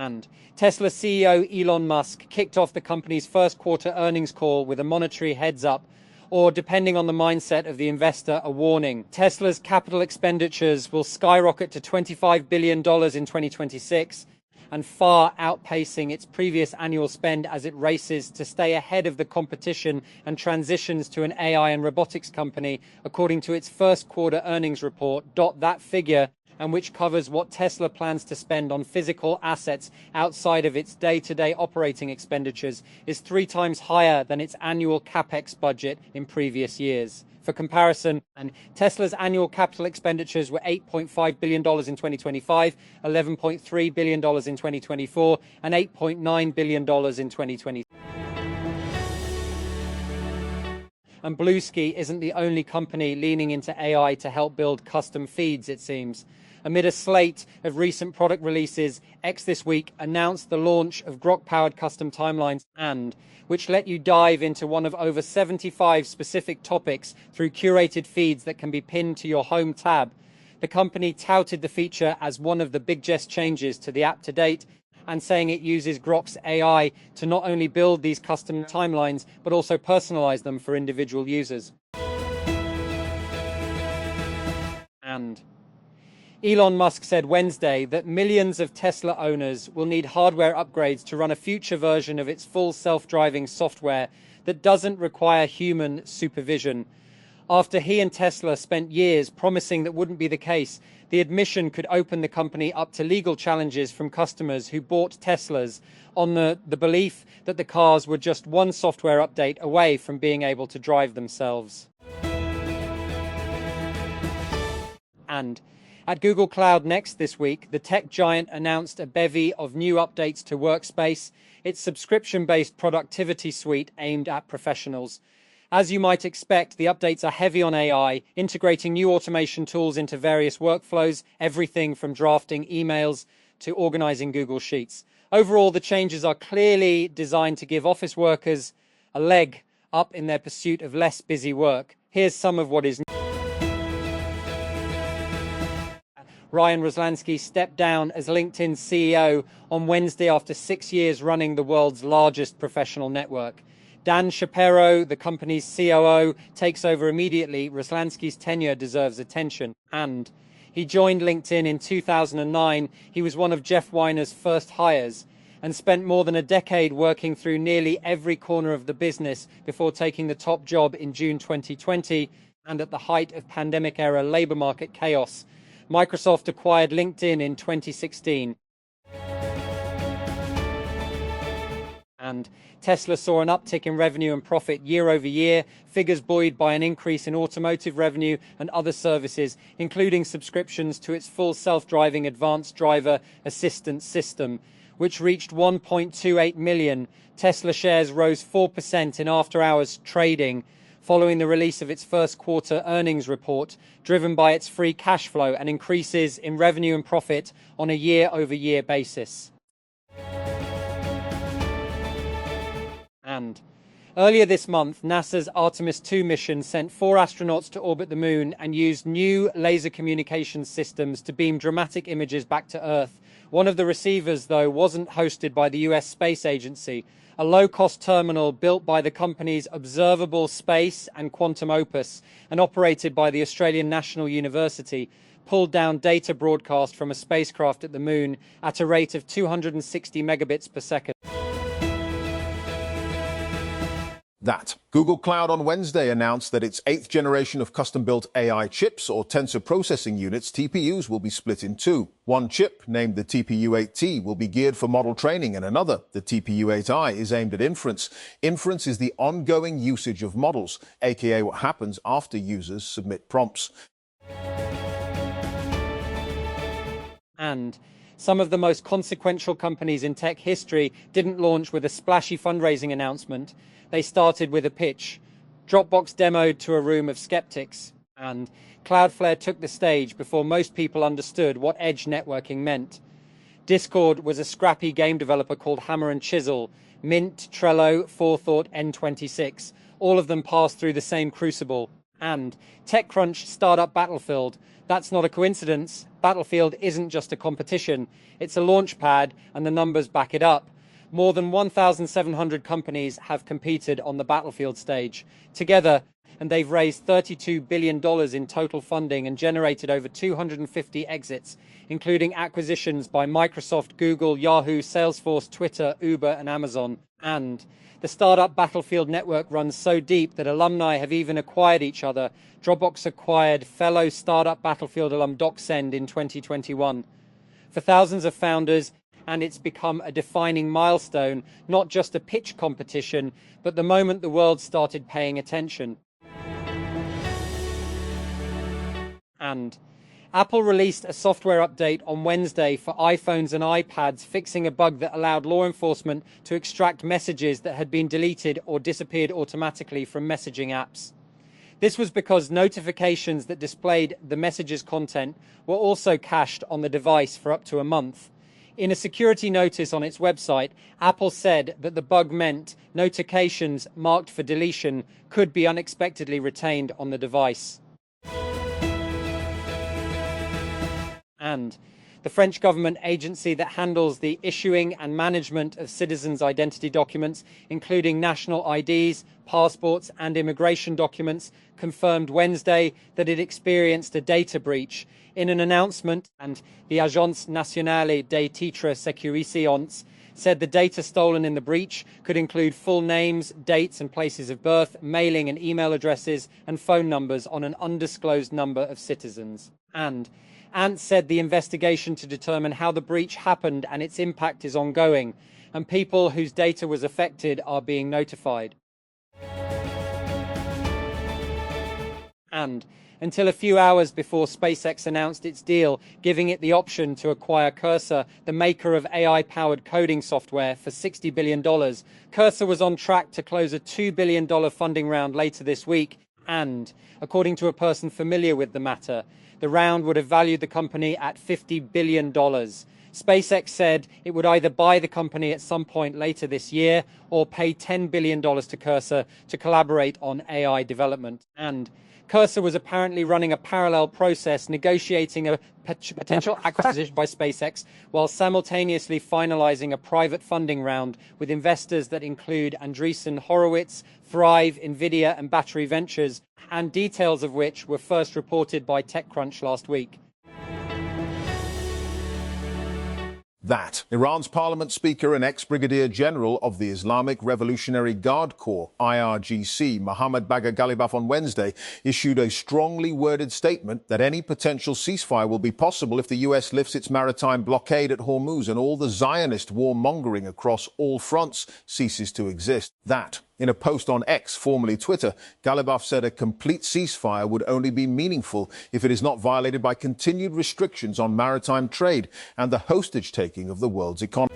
And Tesla CEO Elon Musk kicked off the company's first quarter earnings call with a monetary heads-up, or depending on the mindset of the investor, a warning. Tesla's capital expenditures will skyrocket to $25 billion in 2026, and far outpacing its previous annual spend as it races to stay ahead of the competition and transitions to an AI and robotics company, according to its first quarter earnings report. That figure, and which covers what Tesla plans to spend on physical assets outside of its day-to-day operating expenditures, is 3 times higher than its annual capex budget in previous years. For comparison, Tesla's annual capital expenditures were $8.5 billion in 2025, $11.3 billion in 2024, and $8.9 billion in 2020. And Bluesky isn't the only company leaning into AI to help build custom feeds, it seems. Amid a slate of recent product releases, X this week announced the launch of Grok-powered custom timelines, which let you dive into one of over 75 specific topics through curated feeds that can be pinned to your home tab. The company touted the feature as one of the biggest changes to the app to date, and saying it uses Grok's AI to not only build these custom timelines, but also personalize them for individual users. And Elon Musk said Wednesday that millions of Tesla owners will need hardware upgrades to run a future version of its full self-driving software that doesn't require human supervision. After he and Tesla spent years promising that wouldn't be the case, the admission could open the company up to legal challenges from customers who bought Teslas on the belief that the cars were just one software update away from being able to drive themselves. And at Google Cloud Next this week, the tech giant announced a bevy of new updates to Workspace, its subscription-based productivity suite aimed at professionals. As you might expect, the updates are heavy on AI, integrating new automation tools into various workflows, everything from drafting emails to organizing Google Sheets. Overall, the changes are clearly designed to give office workers a leg up in their pursuit of less busy work. Here's some of what is new. Ryan Roslansky stepped down as LinkedIn's CEO on Wednesday after 6 years running the world's largest professional network. Dan Shapiro, the company's COO, takes over immediately. Roslansky's tenure deserves attention. And he joined LinkedIn in 2009. He was one of Jeff Weiner's first hires and spent more than a decade working through nearly every corner of the business before taking the top job in June 2020 and at the height of pandemic-era labor market chaos. Microsoft acquired LinkedIn in 2016. And Tesla saw an uptick in revenue and profit year over year, figures buoyed by an increase in automotive revenue and other services, including subscriptions to its full self-driving advanced driver assistance system, which reached 1.28 million. Tesla shares rose 4% in after-hours trading, following the release of its first quarter earnings report, driven by its free cash flow and increases in revenue and profit on a year-over-year basis. And earlier this month, NASA's Artemis II mission sent 4 astronauts to orbit the moon and used new laser communications systems to beam dramatic images back to Earth. One of the receivers, though, wasn't hosted by the US Space Agency. A low-cost terminal built by the companies Observable Space and Quantum Opus and operated by the Australian National University pulled down data broadcast from a spacecraft at the moon at a rate of 260 megabits per second. Google Cloud on Wednesday announced that its 8th generation of custom-built AI chips, or tensor processing units, TPUs, will be split in 2. One chip, named the TPU-8T, will be geared for model training, and another, the TPU-8I, is aimed at inference. Inference is the ongoing usage of models, aka what happens after users submit prompts. And some of the most consequential companies in tech history didn't launch with a splashy fundraising announcement. They started with a pitch. Dropbox demoed to a room of skeptics, and Cloudflare took the stage before most people understood what edge networking meant. Discord was a scrappy game developer called Hammer and Chisel. Mint, Trello, Forethought, N26. All of them passed through the same crucible. And TechCrunch startup Battlefield. That's not a coincidence. Battlefield isn't just a competition, it's a launch pad, and the numbers back it up. More than 1,700 companies have competed on the Battlefield stage together, and they've raised $32 billion in total funding and generated over 250 exits, including acquisitions by Microsoft, Google, Yahoo, Salesforce, Twitter, Uber, and Amazon. And the startup Battlefield network runs so deep that alumni have even acquired each other. Dropbox acquired fellow startup Battlefield alum DocSend in 2021. For thousands of founders, and it's become a defining milestone, not just a pitch competition, but the moment the world started paying attention. And Apple released a software update on Wednesday for iPhones and iPads, fixing a bug that allowed law enforcement to extract messages that had been deleted or disappeared automatically from messaging apps. This was because notifications that displayed the message's content were also cached on the device for up to a month. In a security notice on its website, Apple said that the bug meant notifications marked for deletion could be unexpectedly retained on the device. And the French government agency that handles the issuing and management of citizens' identity documents, including national IDs, passports, and immigration documents, confirmed Wednesday that it experienced a data breach. In an announcement, and the Agence Nationale des Titres Sécurisés said the data stolen in the breach could include full names, dates and places of birth, mailing and email addresses, and phone numbers on an undisclosed number of citizens. And Ant said the investigation to determine how the breach happened and its impact is ongoing, and people whose data was affected are being notified. And until a few hours before SpaceX announced its deal, giving it the option to acquire Cursor, the maker of AI-powered coding software, for $60 billion, Cursor was on track to close a $2 billion funding round later this week. And, according to a person familiar with the matter, the round would have valued the company at $50 billion. SpaceX said it would either buy the company at some point later this year or pay $10 billion to Cursor to collaborate on AI development. And Cursor was apparently running a parallel process negotiating a potential acquisition by SpaceX while simultaneously finalizing a private funding round with investors that include Andreessen Horowitz, Thrive, Nvidia, and Battery Ventures, and details of which were first reported by TechCrunch last week. That Iran's parliament speaker and ex-brigadier general of the Islamic Revolutionary Guard Corps, IRGC, Mohammad Bagher Ghalibaf, on Wednesday issued a strongly worded statement that any potential ceasefire will be possible if the US lifts its maritime blockade at Hormuz and all the Zionist warmongering across all fronts ceases to exist. That, in a post on X, formerly Twitter, Ghalibaf said a complete ceasefire would only be meaningful if it is not violated by continued restrictions on maritime trade and the hostage-taking of the world's economy.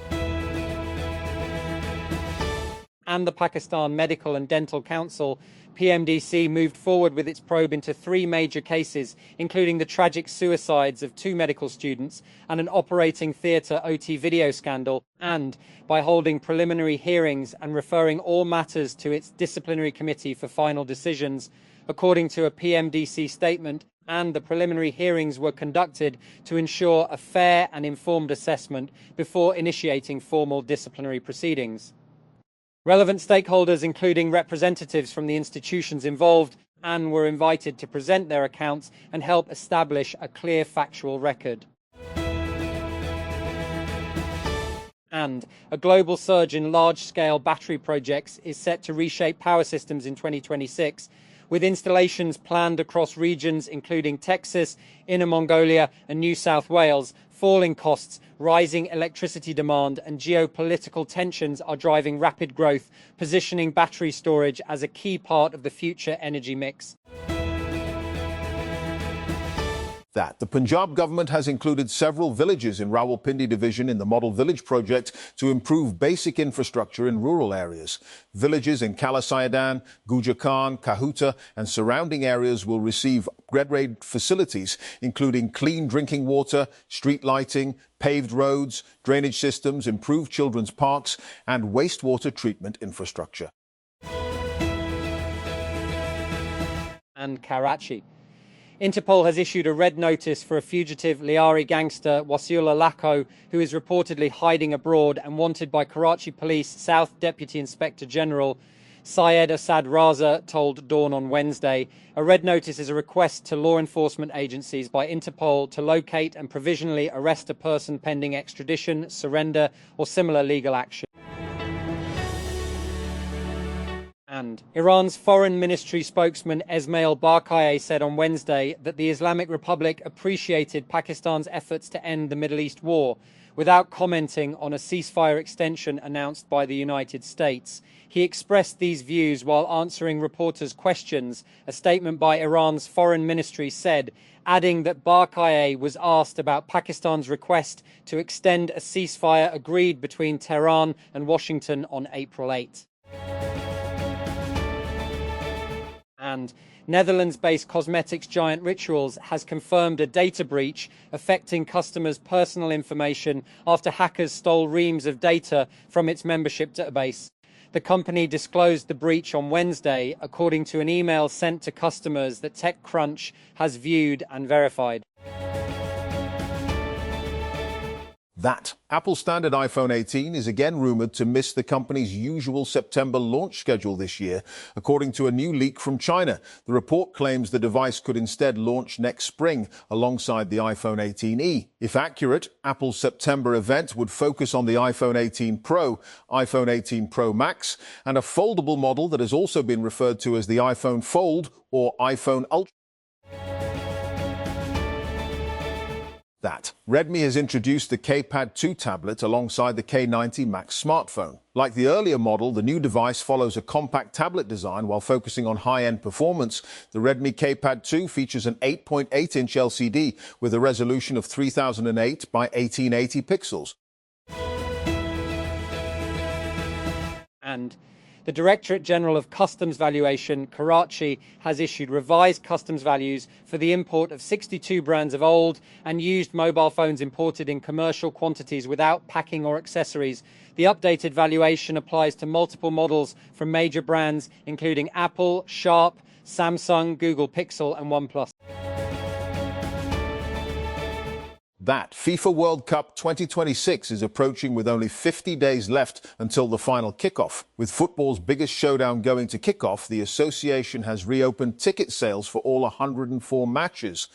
And the Pakistan Medical and Dental Council, PMDC, moved forward with its probe into 3 major cases, including the tragic suicides of 2 medical students and an operating theatre OT video scandal, and by holding preliminary hearings and referring all matters to its disciplinary committee for final decisions. According to a PMDC statement, and the preliminary hearings were conducted to ensure a fair and informed assessment before initiating formal disciplinary proceedings. Relevant stakeholders, including representatives from the institutions involved, and were invited to present their accounts and help establish a clear factual record. And a global surge in large-scale battery projects is set to reshape power systems in 2026, with installations planned across regions including Texas, Inner Mongolia, and New South Wales. Falling costs, rising electricity demand, and geopolitical tensions are driving rapid growth, positioning battery storage as a key part of the future energy mix. That the Punjab government has included several villages in Rawalpindi division in the Model Village project to improve basic infrastructure in rural areas. Villages in Kala Sayadan, Guja Khan, Kahuta and surrounding areas will receive upgrade facilities, including clean drinking water, street lighting, paved roads, drainage systems, improved children's parks and wastewater treatment infrastructure. and Karachi. Interpol has issued a red notice for a fugitive Liari gangster, Wasiullah Lako, who is reportedly hiding abroad and wanted by Karachi Police South Deputy Inspector General Syed Asad Raza told Dawn on Wednesday. A red notice is a request to law enforcement agencies by Interpol to locate and provisionally arrest a person pending extradition, surrender, or similar legal action. And Iran's foreign ministry spokesman Esmail Barkaei said on Wednesday that the Islamic Republic appreciated Pakistan's efforts to end the Middle East war, without commenting on a ceasefire extension announced by the United States. He expressed these views while answering reporters' questions, a statement by Iran's foreign ministry said, adding that Barkaei was asked about Pakistan's request to extend a ceasefire agreed between Tehran and Washington on April 8. And Netherlands-based cosmetics giant Rituals has confirmed a data breach affecting customers' personal information after hackers stole reams of data from its membership database. The company disclosed the breach on Wednesday, according to an email sent to customers that TechCrunch has viewed and verified. That Apple standard iPhone 18 is again rumored to miss the company's usual September launch schedule this year, according to a new leak from China. The report claims the device could instead launch next spring alongside the iPhone 18e. If accurate, Apple's September event would focus on the iPhone 18 Pro, iPhone 18 Pro Max, and a foldable model that has also been referred to as the iPhone Fold or iPhone Ultra. That Redmi has introduced the K-Pad 2 tablet alongside the K90 Max smartphone. Like the earlier model, the new device follows a compact tablet design while focusing on high-end performance. The Redmi K-Pad 2 features an 8.8-inch LCD with a resolution of 3008 by 1880 pixels. And the Directorate General of Customs Valuation, Karachi, has issued revised customs values for the import of 62 brands of old and used mobile phones imported in commercial quantities without packing or accessories. The updated valuation applies to multiple models from major brands, including Apple, Sharp, Samsung, Google Pixel, and OnePlus. That FIFA World Cup 2026 is approaching with only 50 days left until the final kickoff. With football's biggest showdown going to kickoff, the association has reopened ticket sales for all 104 matches.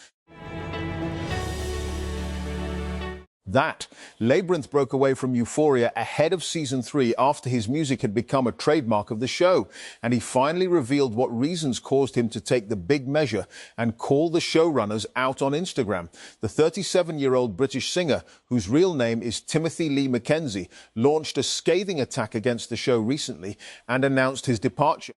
That Labyrinth broke away from Euphoria ahead of season 3 after his music had become a trademark of the show, and he finally revealed what reasons caused him to take the big measure and call the showrunners out on Instagram. The 37-year-old British singer, whose real name is Timothy Lee Mackenzie, launched a scathing attack against the show recently and announced his departure.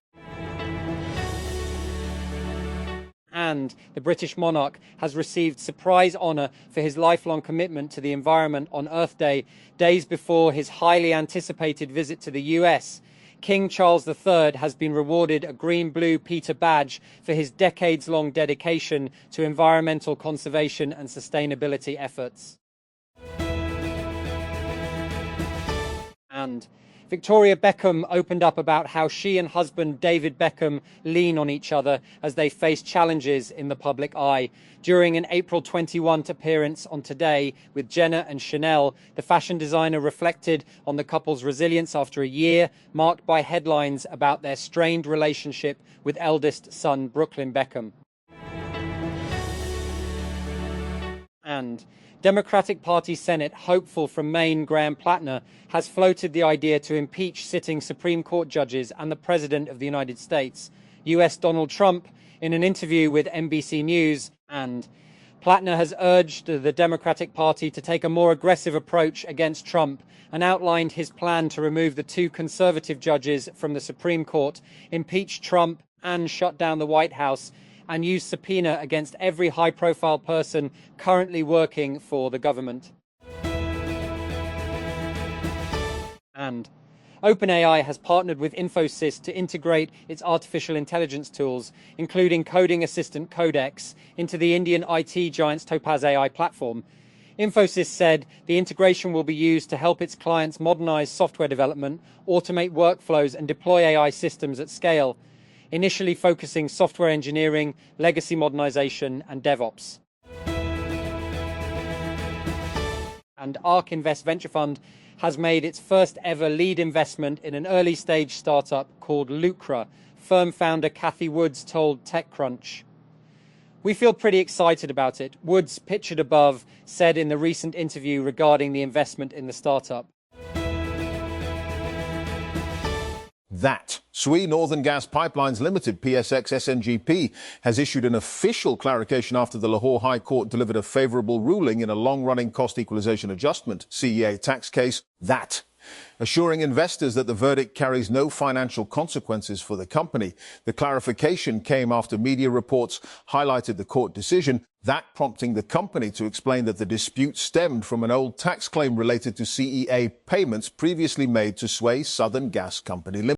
And the British monarch has received surprise honour for his lifelong commitment to the environment on Earth Day, days before his highly anticipated visit to the US. King Charles III has been rewarded a green-blue Peter badge for his decades-long dedication to environmental conservation and sustainability efforts. And Victoria Beckham opened up about how she and husband David Beckham lean on each other as they face challenges in the public eye. During an April 21 appearance on Today with Jenna and Chanel, the fashion designer reflected on the couple's resilience after a year marked by headlines about their strained relationship with eldest son Brooklyn Beckham. And Democratic Party Senate hopeful from Maine Graham Plattner has floated the idea to impeach sitting Supreme Court judges and the President of the United States, US Donald Trump, in an interview with NBC News. And Plattner has urged the Democratic Party to take a more aggressive approach against Trump and outlined his plan to remove the 2 conservative judges from the Supreme Court, impeach Trump and shut down the White House, and use subpoena against every high-profile person currently working for the government. And OpenAI has partnered with Infosys to integrate its artificial intelligence tools, including coding assistant Codex, into the Indian IT giant's Topaz AI platform. Infosys said the integration will be used to help its clients modernize software development, automate workflows, and deploy AI systems at scale. initially focusing software engineering, legacy modernization, and DevOps. And ARK Invest Venture Fund has made its first ever lead investment in an early stage startup called Lucra, firm founder Kathy Woods told TechCrunch. We feel pretty excited about it, Woods, pictured above, said in the recent interview regarding the investment in the startup. That SWE Northern Gas Pipelines Limited, PSX SNGP, has issued an official clarification after the Lahore High Court delivered a favourable ruling in a long-running cost equalisation adjustment (CEA) tax case. That, assuring investors that the verdict carries no financial consequences for the company. The clarification came after media reports highlighted the court decision, that prompting the company to explain that the dispute stemmed from an old tax claim related to CEA payments previously made to SWE Southern Gas Company Limited.